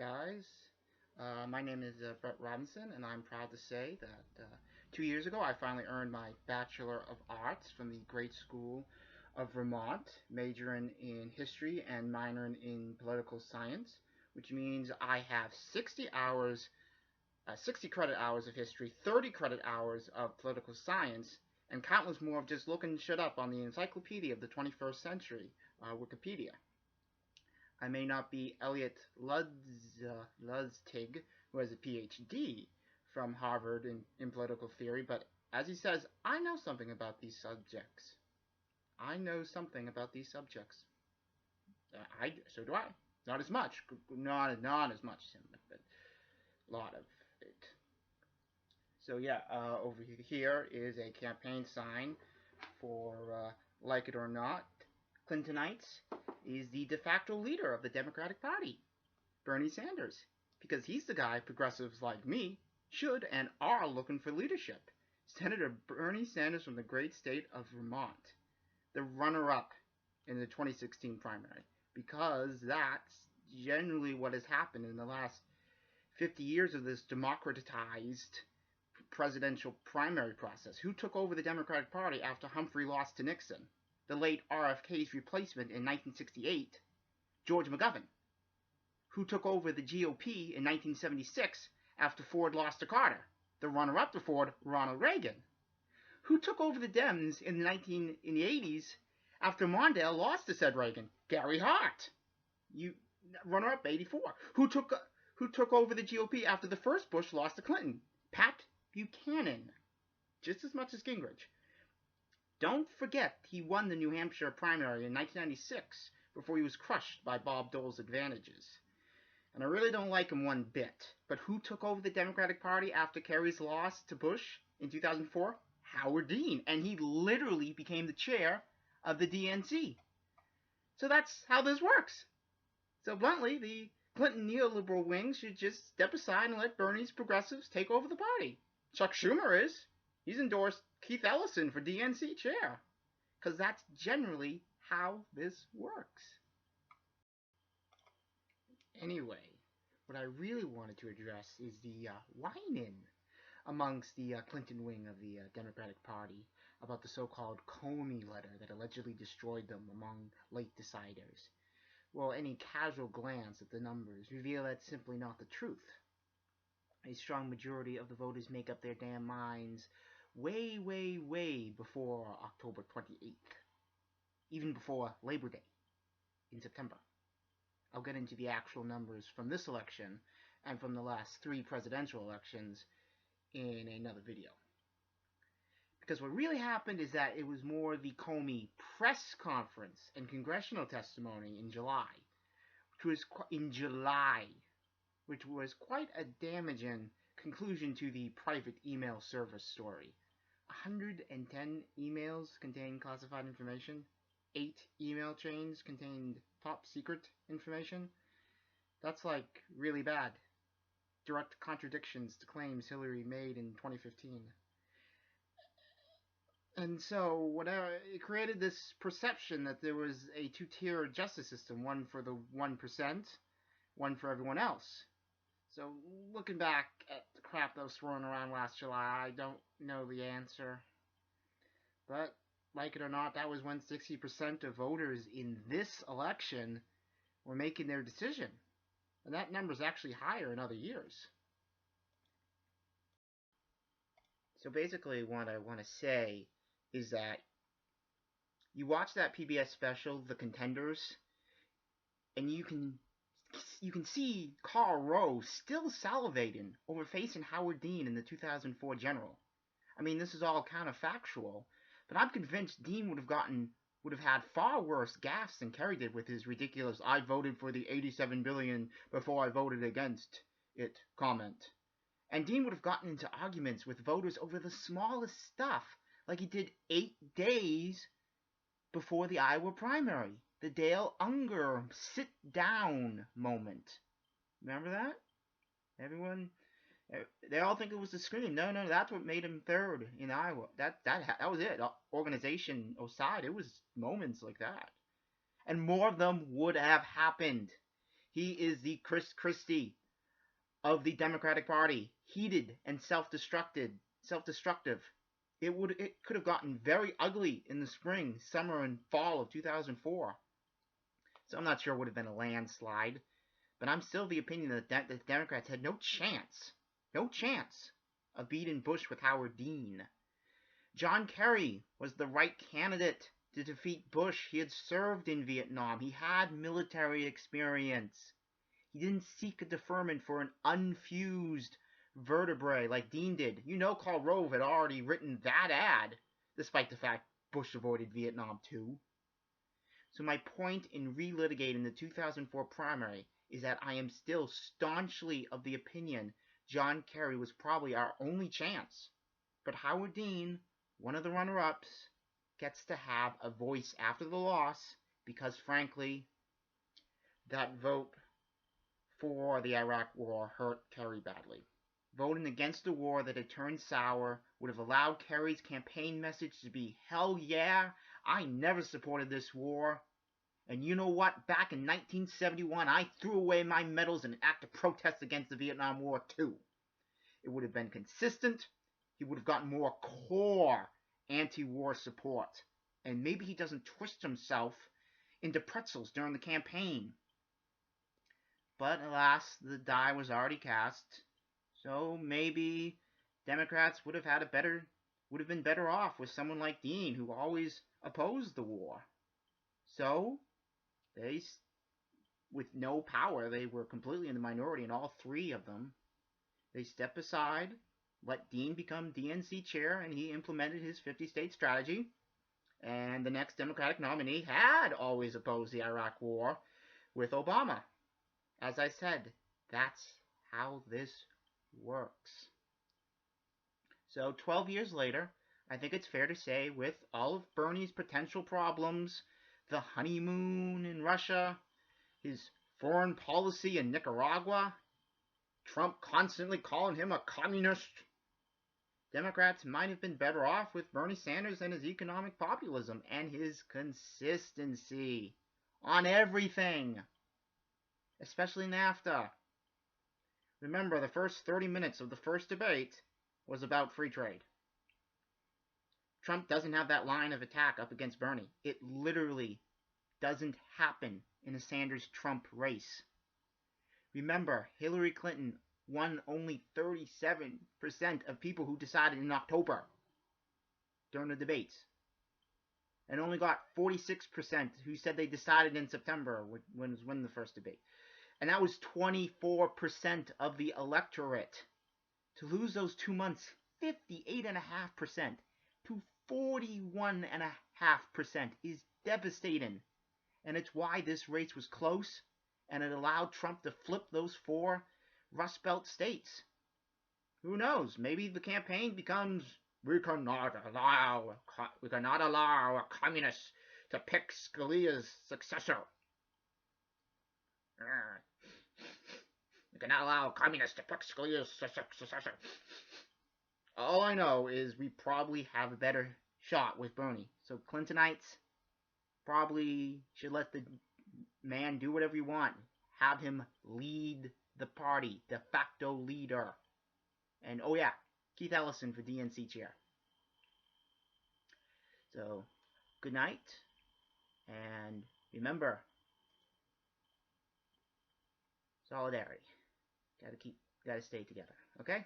guys. My name is Brett Robinson, and I'm proud to say that 2 years ago I finally earned my Bachelor of Arts from the great school of Vermont, majoring in history and minoring in political science, which means I have 60 hours, 60 credit hours of history, 30 credit hours of political science, and countless more of just looking shit up on the encyclopedia of the 21st century, Wikipedia. I may not be Elliot Lustig, who has a PhD from Harvard in political theory, but as he says, I know something about these subjects. I know something about these subjects. So do I. Not as much. Not as much as him, but a lot of it. So yeah, over here is a campaign sign for like it or not, Clintonites is the de facto leader of the Democratic Party, Bernie Sanders, because he's the guy progressives like me should and are looking for leadership. Senator Bernie Sanders from the great state of Vermont, the runner-up in the 2016 primary, because that's generally what has happened in the last 50 years of this democratized presidential primary process. Who took over the Democratic Party after Humphrey lost to Nixon? The late RFK's replacement in 1968, George McGovern. Who took over the GOP in 1976 after Ford lost to Carter? The runner-up to Ford, Ronald Reagan. Who took over the Dems in the 80s after Mondale lost to said Reagan? Gary Hart. Runner-up 84. Who took over the GOP after the first Bush lost to Clinton? Pat Buchanan. Just as much as Gingrich. Don't forget he won the New Hampshire primary in 1996 before he was crushed by Bob Dole's advantages. And I really don't like him one bit. But who took over the Democratic Party after Kerry's loss to Bush in 2004? Howard Dean. And he literally became the chair of the DNC. So that's how this works. So bluntly, the Clinton neoliberal wing should just step aside and let Bernie's progressives take over the party. Chuck Schumer is. He's endorsed Keith Ellison for DNC chair. Because that's generally how this works. Anyway, what I really wanted to address is the whining amongst the Clinton wing of the Democratic Party about the so-called Comey letter that allegedly destroyed them among late deciders. Well, any casual glance at the numbers reveal that's simply not the truth. A strong majority of the voters make up their damn minds way, way, way before October 28th. Even before Labor Day in September. I'll get into the actual numbers from this election and from the last 3 presidential elections in another video. Because what really happened is that it was more the Comey press conference and congressional testimony in July, which was quite a damaging conclusion to the private email service story. 110 emails contained classified information. 8 email chains contained top secret information. That's like really bad. Direct contradictions to claims Hillary made in 2015. And so it created this perception that there was a 2-tier justice system, one for the 1%, one for everyone else. So looking back at the crap that was thrown around last July, I don't know the answer. But like it or not, that was when 60% of voters in this election were making their decision. And that number is actually higher in other years. So basically what I want to say is that you watch that PBS special, The Contenders, and you can see Karl Rove still salivating over facing Howard Dean in the 2004 general. I mean, this is all counterfactual, but I'm convinced Dean would have had far worse gaffes than Kerry did with his ridiculous "I voted for the $87 billion before I voted against it" comment. And Dean would have gotten into arguments with voters over the smallest stuff, like he did 8 days before the Iowa primary. The Dale Unger sit-down moment. Remember that? Everyone, they all think it was the scream. No, that's what made him third in Iowa. That was it. Organization aside, it was moments like that. And more of them would have happened He is the Chris Christie of the Democratic Party, heated and self-destructive. It could have gotten very ugly in the spring, summer, and fall of 2004. So I'm not sure it would have been a landslide, but I'm still of the opinion that the Democrats had no chance of beating Bush with Howard Dean. John Kerry was the right candidate to defeat Bush. He had served in Vietnam. He had military experience. He didn't seek a deferment for an unfused vertebrae like Dean did. You know, Karl Rove had already written that ad, despite the fact Bush avoided Vietnam too. So my point in relitigating the 2004 primary is that I am still staunchly of the opinion John Kerry was probably our only chance. But Howard Dean, one of the runner-ups, gets to have a voice after the loss because, frankly, that vote for the Iraq War hurt Kerry badly. Voting against a war that had turned sour would have allowed Kerry's campaign message to be, hell yeah, I never supported this war. And you know what? Back in 1971, I threw away my medals in an act of protest against the Vietnam War too. It would have been consistent. He would have gotten more core anti-war support. And maybe he doesn't twist himself into pretzels during the campaign. But alas, the die was already cast. So maybe Democrats would have been better off with someone like Dean, who always opposed the war. So they, with no power, they were completely in the minority in all three of them. They stepped aside, let Dean become DNC chair, and he implemented his 50-state strategy. And the next Democratic nominee had always opposed the Iraq War with Obama. As I said, that's how this works. So 12 years later, I think it's fair to say, with all of Bernie's potential problems, the honeymoon in Russia, his foreign policy in Nicaragua, Trump constantly calling him a communist, Democrats might have been better off with Bernie Sanders and his economic populism and his consistency on everything, especially NAFTA. Remember, the first 30 minutes of the first debate was about free trade. Trump doesn't have that line of attack up against Bernie. It literally doesn't happen in a Sanders-Trump race. Remember, Hillary Clinton won only 37% of people who decided in October during the debates, and only got 46% who said they decided in September when the first debate. And that was 24% of the electorate. To lose those 2 months, 58.5% to 41.5% is devastating. And it's why this race was close, and it allowed Trump to flip those 4 Rust Belt states. Who knows? Maybe the campaign becomes, we cannot allow a communist to pick Scalia's successor. We cannot allow a communist to pick Scalia's successor. All I know is we probably have a better shot with Bernie. So Clintonites probably should let the man do whatever you want. Have him lead the party, de facto leader. And oh yeah, Keith Ellison for DNC chair. So, good night, and remember, solidarity. Gotta stay together, okay?